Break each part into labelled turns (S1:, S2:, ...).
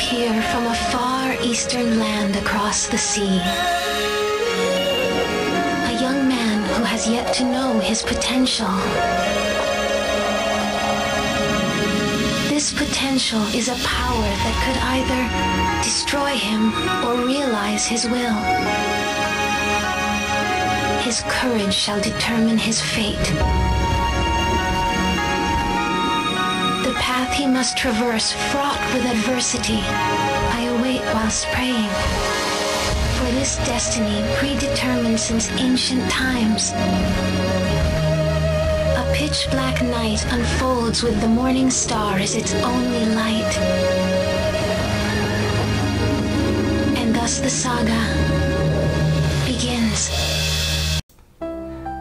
S1: appear from a far eastern land across the sea. A young man who has yet to know his potential. This potential is a power that could either destroy him or realize his will. His courage shall determine his fate. The path he must traverse, fraught with adversity, I await whilst praying. For this destiny predetermined since ancient times. A pitch-black night unfolds with the morning star as its only light. And thus the saga begins.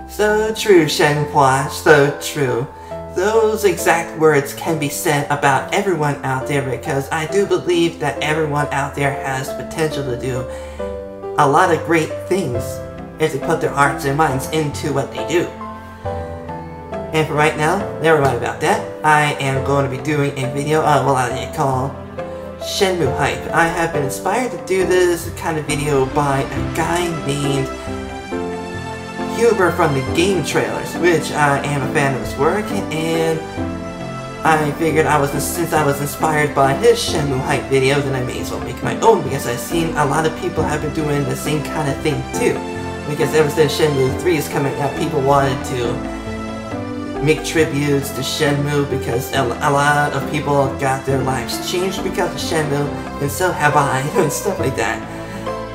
S2: So true, Shenhua, so true. Those exact words can be said about everyone out there, because I do believe that everyone out there has potential to do a lot of great things if they put their hearts and minds into what they do. And for right now, never mind about that. I am going to be doing a video on what I call SHENMUE HYPE. I have been inspired to do this kind of video by a guy named Huber from the game trailers, which I am a fan of his work, and I figured since I was inspired by his SHENMUE HYPE videos, then I may as well make my own, because I've seen a lot of people have been doing the same kind of thing too. Because ever since Shenmue 3 is coming out, people wanted to make tributes to Shenmue, because a lot of people got their lives changed because of Shenmue, and so have I, and stuff like that.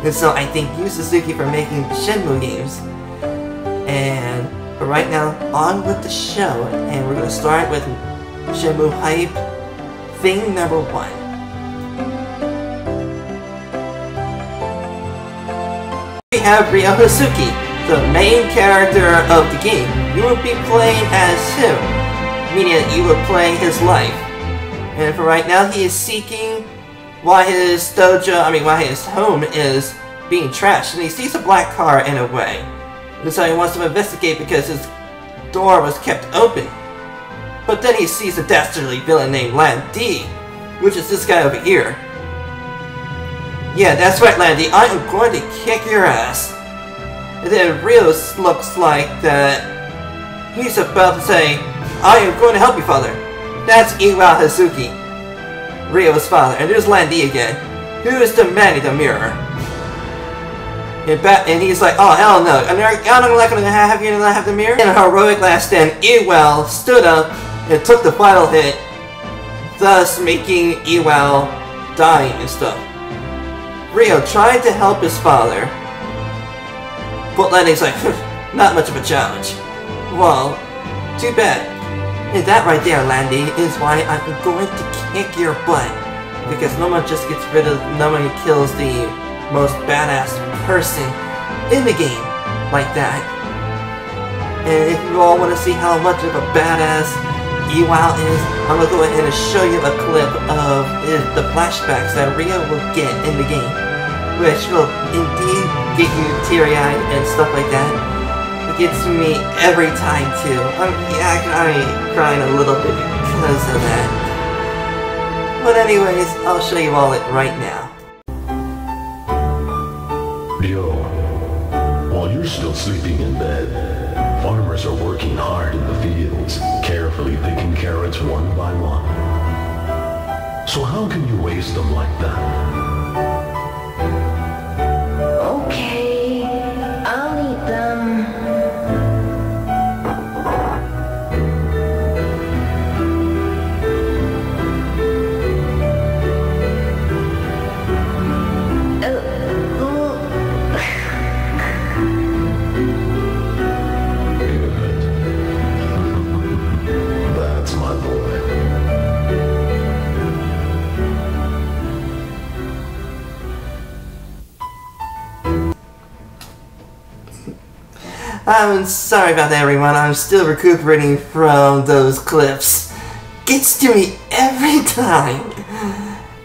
S2: And so I thank you, Suzuki, for making the Shenmue games. And for right now, on with the show, and we're going to start with SHENMUE HYPE thing number 1. We have Ryo Hazuki, the main character of the game. You will be playing as him, meaning that you will play his life. And for right now, he is seeking why his home is being trashed, and he sees a black car in a way. And so he wants to investigate because his door was kept open. But then he sees a dastardly villain named Lan D, which is this guy over here. Yeah, that's right, Landy, I am going to kick your ass. And then Ryo looks like that he's about to say, I am going to help you, father. That's Iwao Hazuki, Ryo's father. And there's Lan D again, who is the man in the mirror. And he's like, oh hell no, I'm not gonna have you not have the mirror. In a heroic last stand, Iwao stood up and took the final hit, thus making Iwao dying and stuff. Ryo tried to help his father, but Landy's like, not much of a challenge. Well, too bad. And that right there, Landy, is why I'm going to kick your butt. Because no one kills the most badass person in the game like that. And if you all want to see how much of a badass Iwao is, I'm going to go ahead and show you a clip of the flashbacks that Ryo will get in the game, which will indeed get you teary-eyed and stuff like that. It gets me every time too. I'm crying a little bit because of that. But anyways, I'll show you all it right now.
S3: Ryo, while you're still sleeping in bed, farmers are working hard in the fields, carefully picking carrots one by one. So how can you waste them like that?
S1: Okay, I'll eat them.
S2: I'm sorry about that, everyone. I'm still recuperating from those clips. Gets to me every time.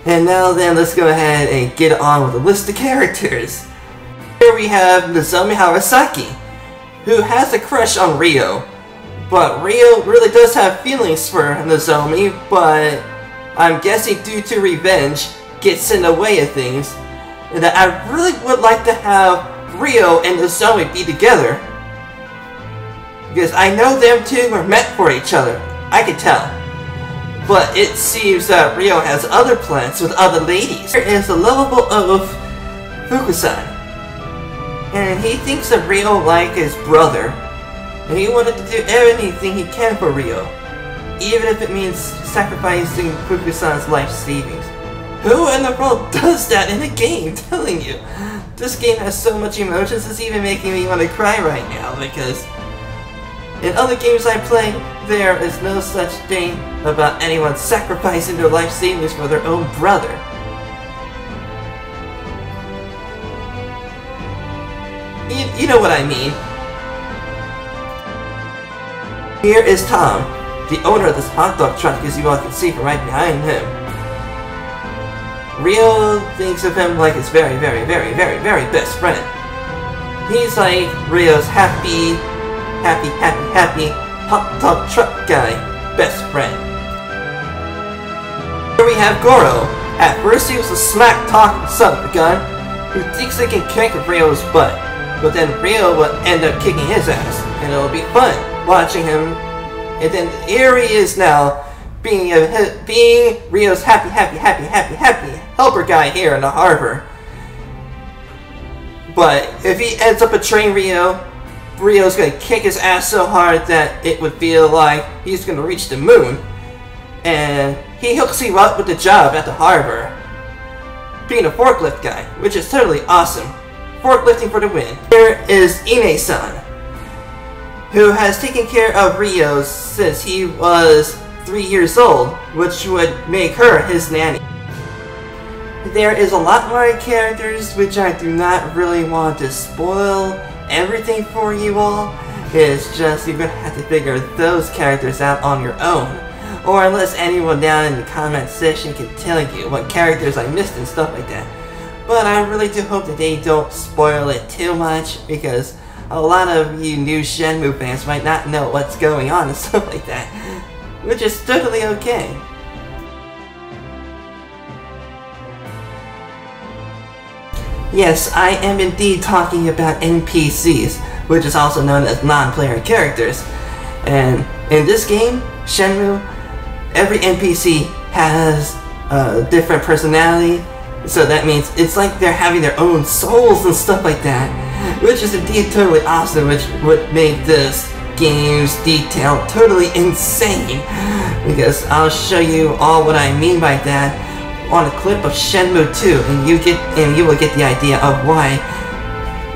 S2: And now then, let's go ahead and get on with the list of characters. Here we have Nozomi Harasaki, who has a crush on Ryo. But Ryo really does have feelings for Nozomi, but I'm guessing due to revenge, gets in the way of things, and that I really would like to have Ryo and Nozomi be together. Because I know them two are meant for each other, I can tell. But it seems that Ryo has other plans with other ladies. There is a lovable of Fukusan, and he thinks of Ryo like his brother, and he wanted to do anything he can for Ryo, even if it means sacrificing Fukusan's life savings. Who in the world does that in a game? I'm telling you, this game has so much emotions, it's even making me want to cry right now, because in other games I play, there is no such thing about anyone sacrificing their life savings for their own brother. You know what I mean. Here is Tom, the owner of this hot dog truck, as you all can see from right behind him. Ryo thinks of him like his very best friend. He's like Ryo's happy hot dog truck guy best friend. Here we have Goro. At first he was a smack-talking son of a gun who thinks they can kick Ryo's butt, but then Ryo will end up kicking his ass, and it'll be fun watching him. And then here he is now, being Ryo's happy helper guy here in the harbor. But if he ends up betraying Ryo, Ryo's gonna kick his ass so hard that it would feel like he's gonna reach the moon. And he hooks him up with the job at the harbor, being a forklift guy, which is totally awesome. Forklifting for the win. Here is Ine-san, who has taken care of Ryo since he was 3 years old, which would make her his nanny. There is a lot more characters which I do not really want to spoil everything for you all. It's just you're gonna have to figure those characters out on your own, or unless anyone down in the comment section can tell you what characters I missed and stuff like that. But I really do hope that they don't spoil it too much, because a lot of you new Shenmue fans might not know what's going on and stuff like that, which is totally okay. Yes, I am indeed talking about NPCs, which is also known as non-player characters. And in this game, Shenmue, every NPC has a different personality, so that means it's like they're having their own souls and stuff like that, which is indeed totally awesome, which would make this game's detail totally insane, because I'll show you all what I mean by that on a clip of Shenmue 2, and you will get the idea of why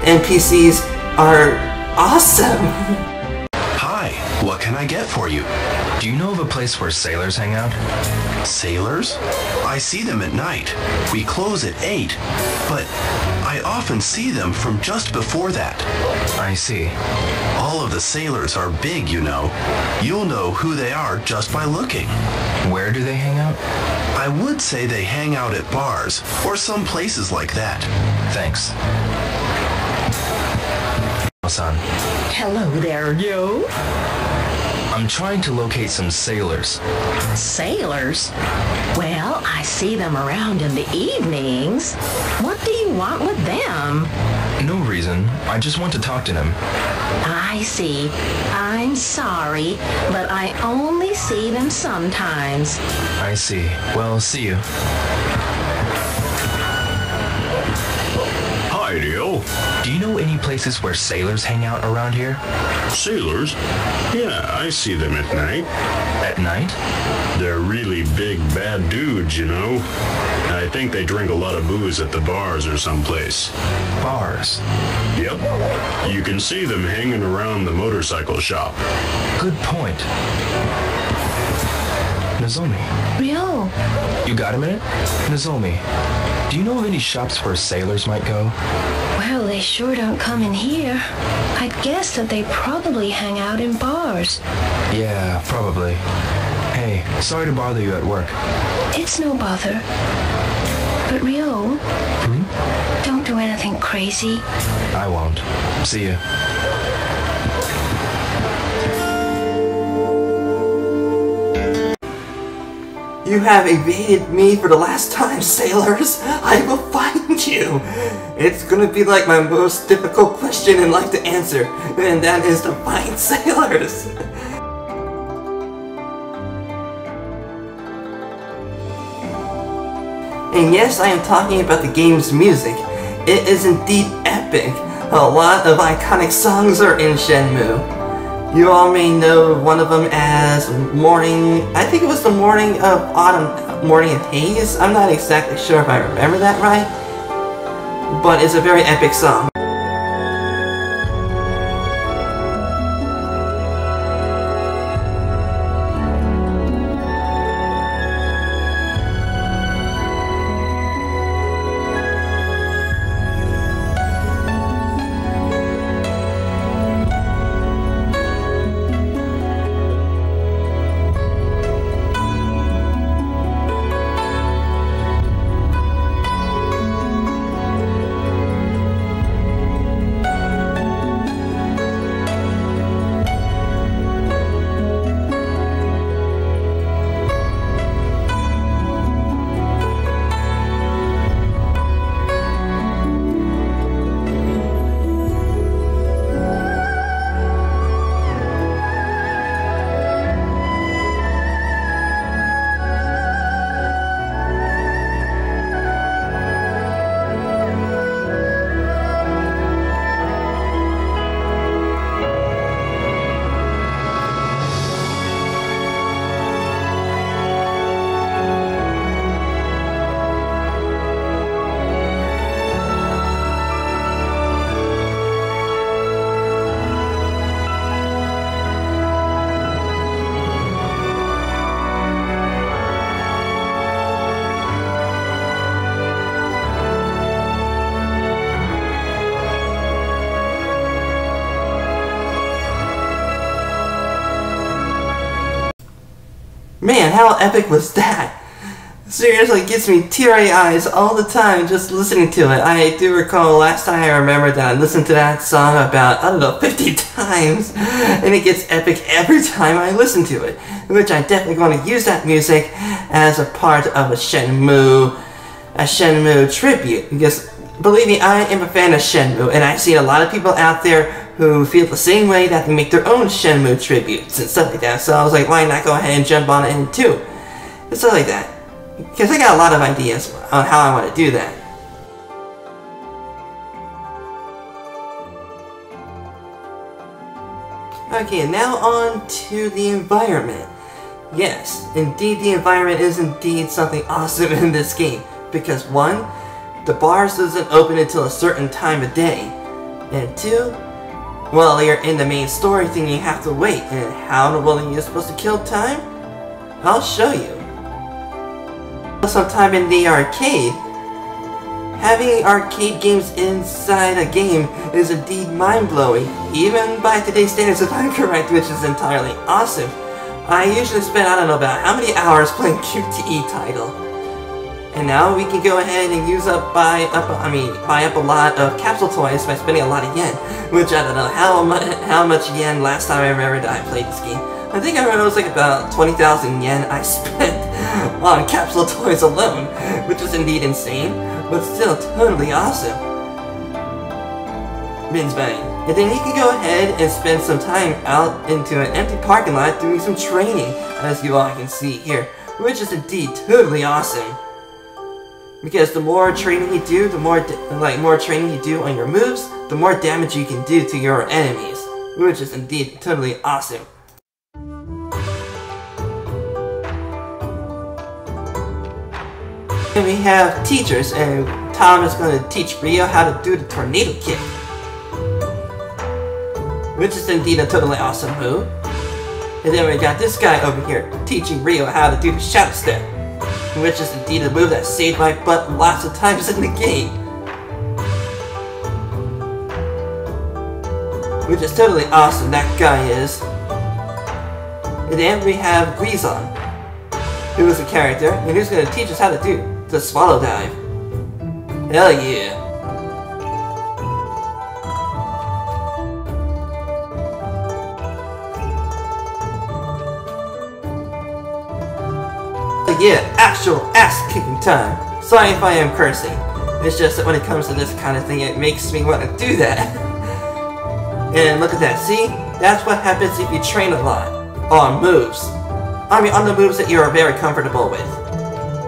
S2: NPCs are awesome.
S3: Hi, what can I get for you?
S4: Do you know of a place where sailors hang out?
S3: Sailors? I see them at night. We close at 8, but I often see them from just before that.
S4: I see.
S3: All of the sailors are big, you know. You'll know who they are just by looking.
S4: Where do they hang out?
S3: I would say they hang out at bars, or some places like that.
S4: Thanks. Son.
S5: Hello there, yo.
S4: I'm trying to locate some sailors.
S5: Sailors? Well, I see them around in the evenings. What do you want with them?
S4: No reason. I just want to talk to them.
S5: I see. I'm sorry, but I only see them sometimes.
S4: I see. Well, see you.
S6: Hi, Dio.
S4: Do you know any places where sailors hang out around here?
S6: Sailors? Yeah, I see them at night.
S4: At night?
S6: They're really big, bad dudes, you know. I think they drink a lot of booze at the bars or someplace.
S4: Bars?
S6: Yep. You can see them hanging around the motorcycle shop.
S4: Good point. Nozomi.
S1: Ryo.
S4: You got a minute? Nozomi, do you know of any shops where sailors might go?
S1: Well, they sure don't come in here. I'd guess that they probably hang out in bars.
S4: Yeah, probably. Hey, sorry to bother you at work.
S1: It's no bother. But Ryo, don't do anything crazy.
S4: I won't. See ya.
S2: You have evaded me for the last time, sailors. I will find you. It's gonna be like my most difficult question in life to answer, and that is to find sailors. And yes, I am talking about the game's music. It is indeed epic. A lot of iconic songs are in Shenmue. You all may know one of them as Morning... I think it was the Morning of Autumn... Morning of Haze? I'm not exactly sure if I remember that right. But it's a very epic song. Man, how epic was that? Seriously, it gets me teary eyes all the time just listening to it. I do recall last time I remembered that I listened to that song about, I don't know, 50 times. And it gets epic every time I listen to it. Which I'm definitely going to use that music as a part of a Shenmue tribute. Because, believe me, I am a fan of Shenmue. And I see a lot of people out there who feel the same way, that they make their own Shenmue tributes and stuff like that. So I was like, why not go ahead and jump on it too? And stuff like that. Because I got a lot of ideas on how I want to do that. Okay, now on to the environment. Yes, indeed the environment is indeed something awesome in this game. Because 1, the bars doesn't open until a certain time of day. And 2, well, you're in the main story thing, you have to wait. And how in the world are you supposed to kill time? I'll show you. Sometime in the arcade. Having arcade games inside a game is indeed mind-blowing, even by today's standards if I'm correct, which is entirely awesome. I usually spend, I don't know about how many hours playing QTE title. And now we can go ahead and buy up a lot of capsule toys by spending a lot of yen, which I don't know how much yen last time I remember that I played this game. I think I remember it was like about 20,000 yen I spent on capsule toys alone, which is indeed insane, but still totally awesome. Bin's bang. And then you can go ahead and spend some time out into an empty parking lot doing some training, as you all can see here, which is indeed totally awesome. Because the more training you do, the more training you do on your moves, the more damage you can do to your enemies, which is indeed totally awesome. And we have teachers, and Tom is going to teach Ryo how to do the tornado kick, which is indeed a totally awesome move. And then we got this guy over here teaching Ryo how to do the shadow step, which is indeed a move that saved my butt lots of times in the game. Which is totally awesome, that guy is. And then we have Guizon, who is a character, and who's going to teach us how to do the swallow dive. Hell yeah. yeah, actual ass-kicking time. Sorry if I am cursing. It's just that when it comes to this kind of thing, it makes me want to do that. And look at that, see? That's what happens if you train a lot. On moves. I mean, on the moves that you are very comfortable with.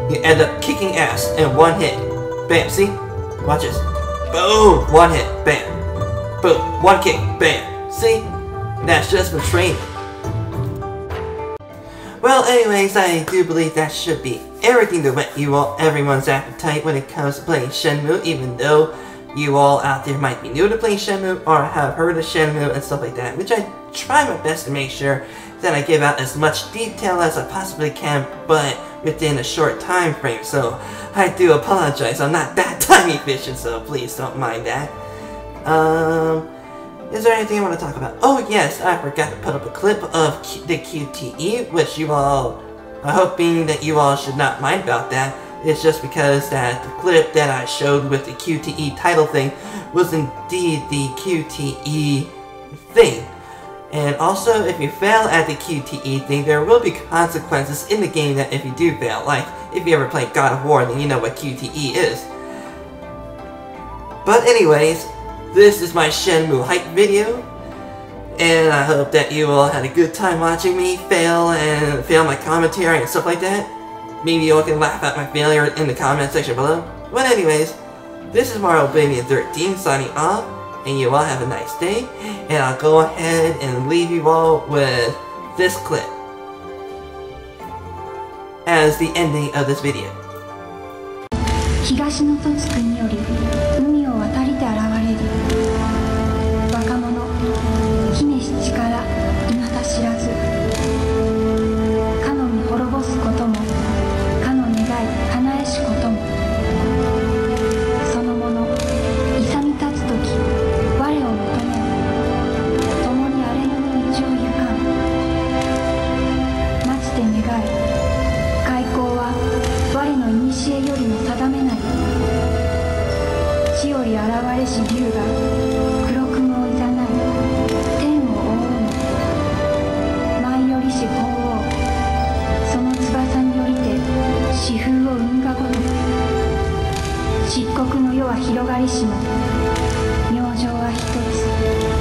S2: You end up kicking ass in one hit. Bam, see? Watch this. Boom! One hit. Bam. Boom. One kick. Bam. See? That's just from training. Well, anyways, I do believe that should be everything to whet everyone's appetite when it comes to playing Shenmue, even though you all out there might be new to playing Shenmue or have heard of Shenmue and stuff like that, which I try my best to make sure that I give out as much detail as I possibly can, but within a short time frame, so I do apologize. I'm not that time efficient, so please don't mind that. Is there anything I want to talk about? Oh yes, I forgot to put up a clip of the QTE, which you all are hoping that you all should not mind about that. It's just because that the clip that I showed with the QTE title thing was indeed the QTE thing. And also, if you fail at the QTE thing, there will be consequences in the game that if you do fail. Like, if you ever played God of War, then you know what QTE is. But anyways, this is my Shenmue Hype video. And I hope that you all had a good time watching me fail my commentary and stuff like that. Maybe you all can laugh at my failure in the comment section below. But anyways, this is Mario Baby 13 signing off. And you all have a nice day, and I'll go ahead and leave you all with this clip as the ending of this video.
S7: 東の凸国より海を渡りて現れる若者姫七から今知らずかのみ滅ぼすこともかの願い叶えしこともそのもの勇み立つ時我を求めよ共に荒れ野の道を行かん待ちて願い開口は我の古よりも定めない地より現れし竜が黒雲をいざない天を覆うの舞よりし鳳凰その翼によりて四風を生んがごとく漆黒の世は広がりしも明星は一つ